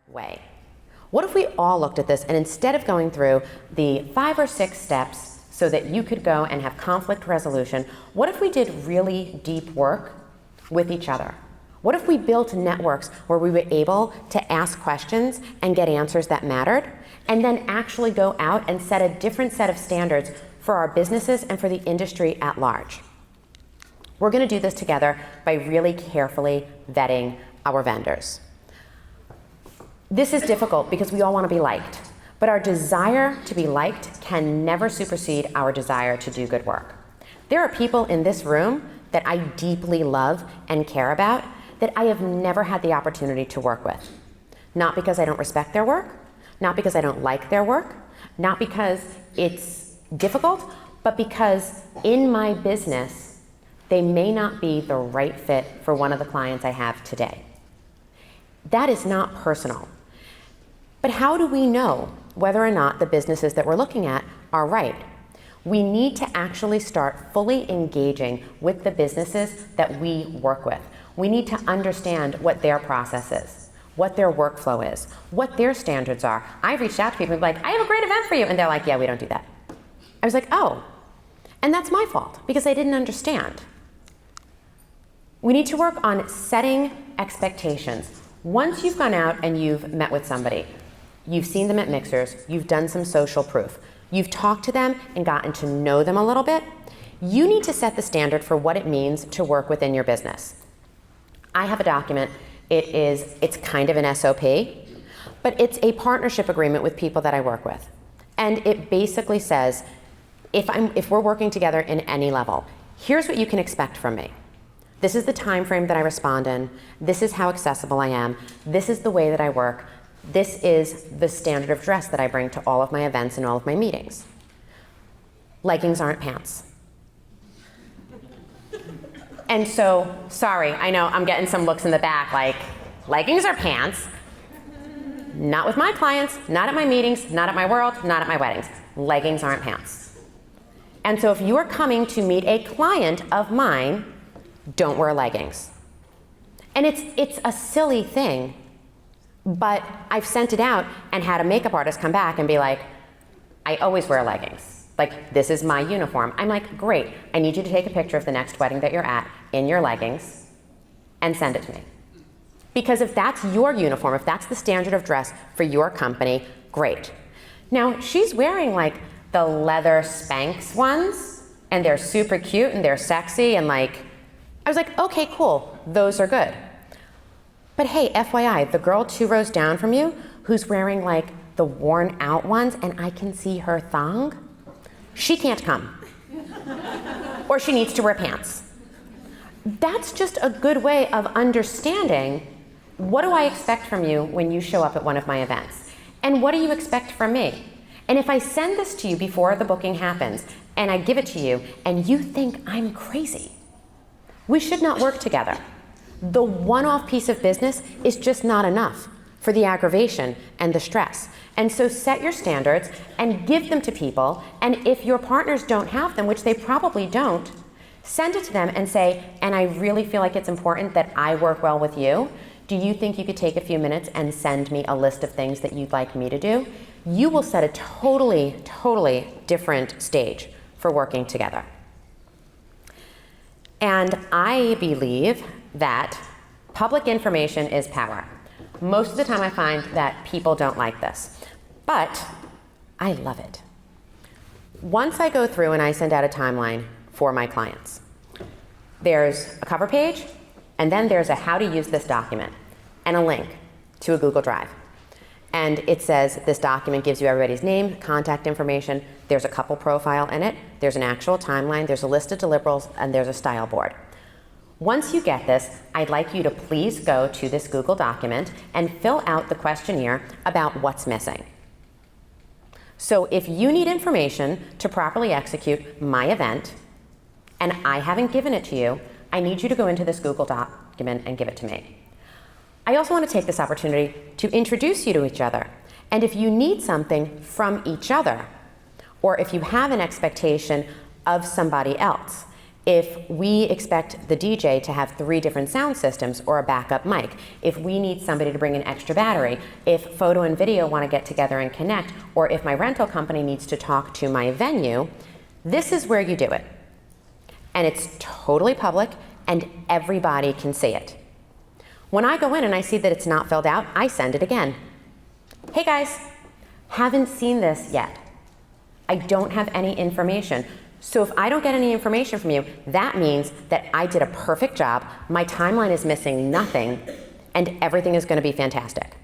way. What if we all looked at this and instead of going through the 5 or 6 steps so that you could go and have conflict resolution, what if we did really deep work with each other? What if we built networks where we were able to ask questions and get answers that mattered, and then actually go out and set a different set of standards for our businesses and for the industry at large? We're going to do this together by really carefully vetting our vendors. This is difficult because we all want to be liked, but our desire to be liked can never supersede our desire to do good work. There are people in this room that I deeply love and care about that I have never had the opportunity to work with. Not because I don't respect their work, not because I don't like their work, not because it's difficult, but because in my business, they may not be the right fit for one of the clients I have today. That is not personal. But how do we know whether or not the businesses that we're looking at are right? We need to actually start fully engaging with the businesses that we work with. We need to understand what their process is, what their workflow is, what their standards are. I've reached out to people and be like, I have a great event for you. And they're like, yeah, we don't do that. I was like, oh, and that's my fault because I didn't understand. We need to work on setting expectations. Once you've gone out and you've met with somebody, you've seen them at mixers, you've done some social proof, you've talked to them and gotten to know them a little bit, you need to set the standard for what it means to work within your business. I have a document. It's kind of an SOP, but it's a partnership agreement with people that I work with. And it basically says, if we're working together in any level, here's what you can expect from me. This is the time frame that I respond in. This is how accessible I am. This is the way that I work. This is the standard of dress that I bring to all of my events and all of my meetings. Leggings aren't pants. And so, sorry, I know I'm getting some looks in the back like, leggings are pants. Not with my clients, not at my meetings, not at my world, not at my weddings. Leggings aren't pants. And so if you are coming to meet a client of mine, don't wear leggings. And it's a silly thing, but I've sent it out and had a makeup artist come back and be like, I always wear leggings. Like, this is my uniform. I'm like, great, I need you to take a picture of the next wedding that you're at in your leggings and send it to me. Because if that's your uniform, if that's the standard of dress for your company, great. Now, she's wearing like the leather Spanx ones, and they're super cute and they're sexy, and like, I was like, okay, cool, those are good. But hey, FYI, the girl 2 rows down from you who's wearing like the worn out ones and I can see her thong, she can't come. Or she needs to wear pants. That's just a good way of understanding, what do I expect from you when you show up at one of my events? And what do you expect from me? And if I send this to you before the booking happens and I give it to you and you think I'm crazy, we should not work together. The one-off piece of business is just not enough for the aggravation and the stress. And so set your standards and give them to people, and if your partners don't have them, which they probably don't, send it to them and say, and I really feel like it's important that I work well with you. Do you think you could take a few minutes and send me a list of things that you'd like me to do? You will set a totally, totally different stage for working together. And I believe that public information is power. Most of the time I find that people don't like this, but I love it. Once I go through and I send out a timeline for my clients, there's a cover page, and then there's a how to use this document, and a link to a Google Drive. And it says this document gives you everybody's name, contact information, there's a couple profile in it, there's an actual timeline, there's a list of deliverables, and there's a style board. Once you get this, I'd like you to please go to this Google document and fill out the questionnaire about what's missing. So if you need information to properly execute my event, and I haven't given it to you, I need you to go into this Google document and give it to me. I also want to take this opportunity to introduce you to each other. And if you need something from each other, or if you have an expectation of somebody else, if we expect the DJ to have 3 different sound systems or a backup mic, if we need somebody to bring an extra battery, if photo and video want to get together and connect, or if my rental company needs to talk to my venue, this is where you do it. And it's totally public and everybody can see it. When I go in and I see that it's not filled out, I send it again. Hey guys, haven't seen this yet. I don't have any information. So if I don't get any information from you, that means that I did a perfect job, my timeline is missing nothing, and everything is going to be fantastic.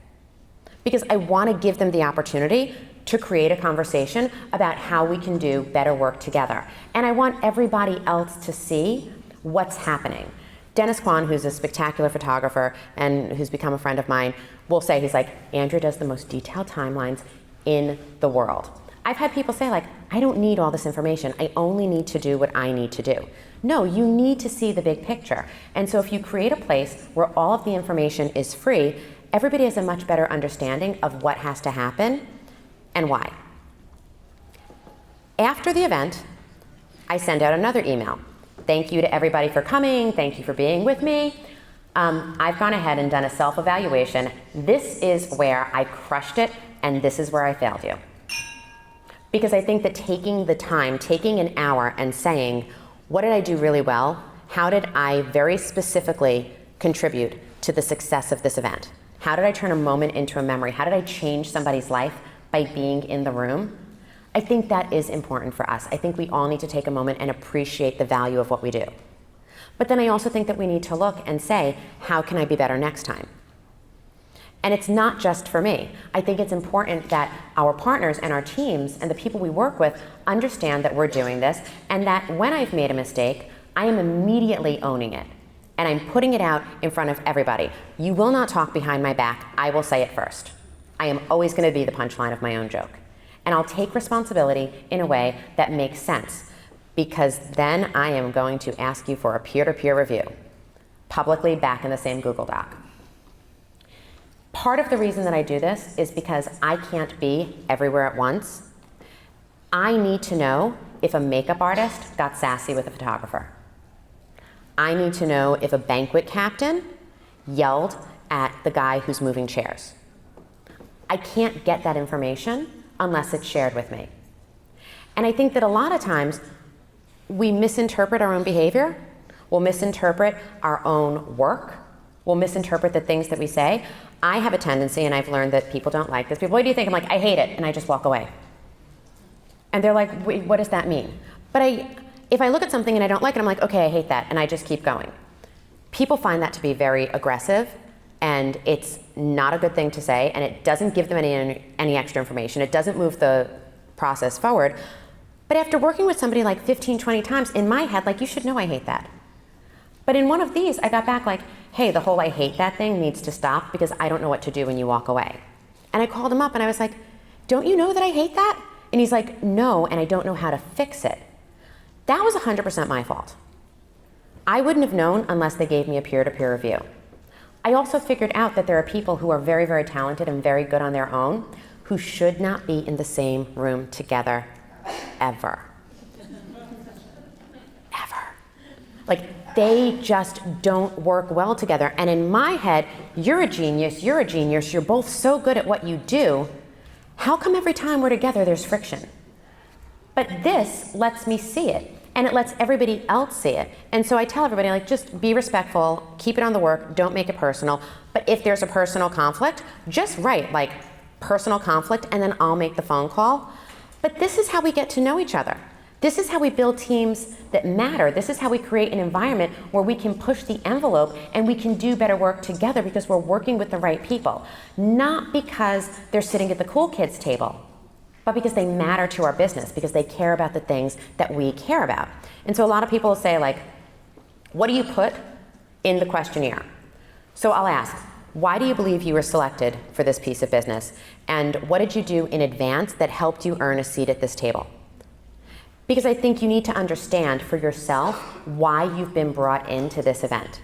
Because I want to give them the opportunity to create a conversation about how we can do better work together. And I want everybody else to see what's happening. Dennis Kwan, who's a spectacular photographer and who's become a friend of mine, will say, he's like, Andrea does the most detailed timelines in the world. I've had people say, like, I don't need all this information. I only need to do what I need to do. No, you need to see the big picture. And so if you create a place where all of the information is free, everybody has a much better understanding of what has to happen and why. After the event, I send out another email. Thank you to everybody for coming. Thank you for being with me. I've gone ahead and done a self-evaluation. This is where I crushed it, and this is where I failed you. Because I think that taking the time, taking an hour and saying, what did I do really well? How did I very specifically contribute to the success of this event? How did I turn a moment into a memory? How did I change somebody's life by being in the room? I think that is important for us. I think we all need to take a moment and appreciate the value of what we do. But then I also think that we need to look and say, how can I be better next time? And it's not just for me. I think it's important that our partners and our teams and the people we work with understand that we're doing this, and that when I've made a mistake, I am immediately owning it. And I'm putting it out in front of everybody. You will not talk behind my back. I will say it first. I am always going to be the punchline of my own joke. And I'll take responsibility in a way that makes sense, because then I am going to ask you for a peer-to-peer review, publicly back in the same Google Doc. Part of the reason that I do this is because I can't be everywhere at once. I need to know if a makeup artist got sassy with a photographer. I need to know if a banquet captain yelled at the guy who's moving chairs. I can't get that information unless it's shared with me. And I think that a lot of times we misinterpret our own behavior, we'll misinterpret our own work, we'll misinterpret the things that we say. I have a tendency, and I've learned that people don't like this. People, what do you think? I'm like, I hate it, and I just walk away. And they're like, wait, what does that mean? But if I look at something and I don't like it, I'm like, okay, I hate that, and I just keep going. People find that to be very aggressive, and it's not a good thing to say, and it doesn't give them any extra information. It doesn't move the process forward. But after working with somebody like 15, 20 times, in my head, like, you should know I hate that. But in one of these, I got back like, hey, the whole I hate that thing needs to stop because I don't know what to do when you walk away. And I called him up and I was like, don't you know that I hate that? And he's like, no, and I don't know how to fix it. That was 100% my fault. I wouldn't have known unless they gave me a peer-to-peer review. I also figured out that there are people who are very, very talented and very good on their own who should not be in the same room together ever. Ever. Like, they just don't work well together. And in my head, you're a genius, you're both so good at what you do. How come every time we're together there's friction? But this lets me see it, and it lets everybody else see it. And so I tell everybody, like, just be respectful, keep it on the work, don't make it personal. But if there's a personal conflict, just write, like, personal conflict, and then I'll make the phone call. But this is how we get to know each other. This is how we build teams that matter. This is how we create an environment where we can push the envelope and we can do better work together because we're working with the right people. Not because they're sitting at the cool kids table, but because they matter to our business, because they care about the things that we care about. And so a lot of people will say, like, what do you put in the questionnaire? So I'll ask, why do you believe you were selected for this piece of business? And what did you do in advance that helped you earn a seat at this table? Because I think you need to understand for yourself why you've been brought into this event.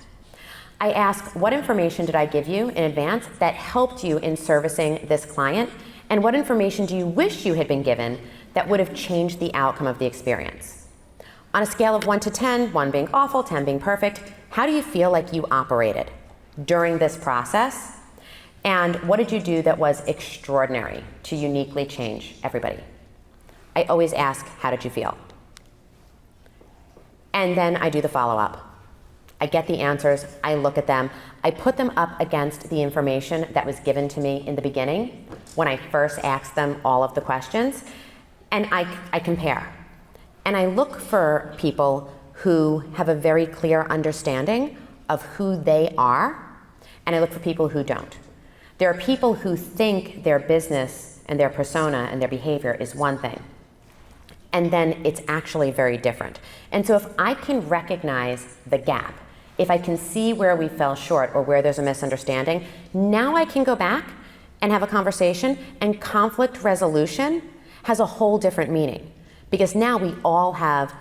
I ask, what information did I give you in advance that helped you in servicing this client? And what information do you wish you had been given that would have changed the outcome of the experience? On a scale of 1 to 10, 1 being awful, 10 being perfect, how do you feel like you operated during this process? And what did you do that was extraordinary to uniquely change everybody? I always ask, how did you feel? And then I do the follow-up. I get the answers, I look at them, I put them up against the information that was given to me in the beginning when I first asked them all of the questions, and I compare. And I look for people who have a very clear understanding of who they are, and I look for people who don't. There are people who think their business and their persona and their behavior is one thing, and then it's actually very different. And so if I can recognize the gap, if I can see where we fell short or where there's a misunderstanding, now I can go back and have a conversation, and conflict resolution has a whole different meaning, because now we all have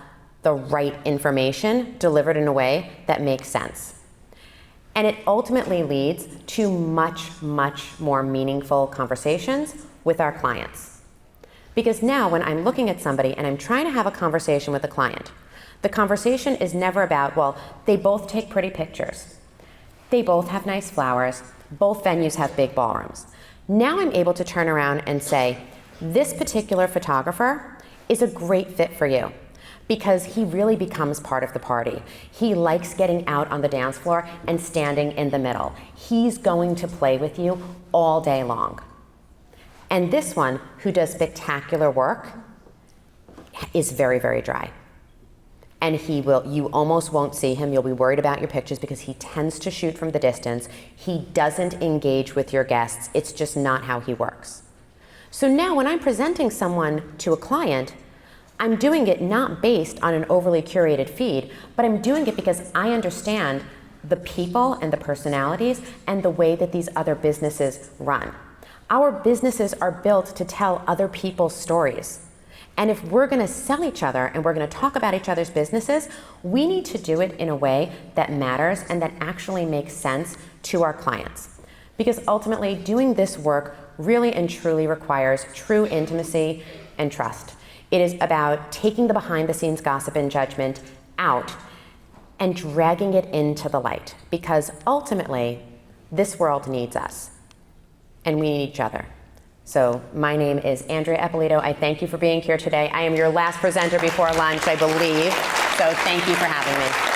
the right information delivered in a way that makes sense. And it ultimately leads to much, much more meaningful conversations with our clients. Because now when I'm looking at somebody and I'm trying to have a conversation with a client, the conversation is never about, well, they both take pretty pictures. They both have nice flowers. Both venues have big ballrooms. Now I'm able to turn around and say, this particular photographer is a great fit for you because he really becomes part of the party. He likes getting out on the dance floor and standing in the middle. He's going to play with you all day long. And this one, who does spectacular work, is very, very dry. And you almost won't see him. You'll be worried about your pictures because he tends to shoot from the distance. He doesn't engage with your guests. It's just not how he works. So now when I'm presenting someone to a client, I'm doing it not based on an overly curated feed, but I'm doing it because I understand the people and the personalities and the way that these other businesses run. Our businesses are built to tell other people's stories. And if we're going to sell each other and we're going to talk about each other's businesses, we need to do it in a way that matters and that actually makes sense to our clients. Because ultimately, doing this work really and truly requires true intimacy and trust. It is about taking the behind-the-scenes gossip and judgment out and dragging it into the light. Because ultimately, this world needs us, and we need each other. So my name is Andrea Eppolito. I thank you for being here today. I am your last presenter before lunch, I believe. So thank you for having me.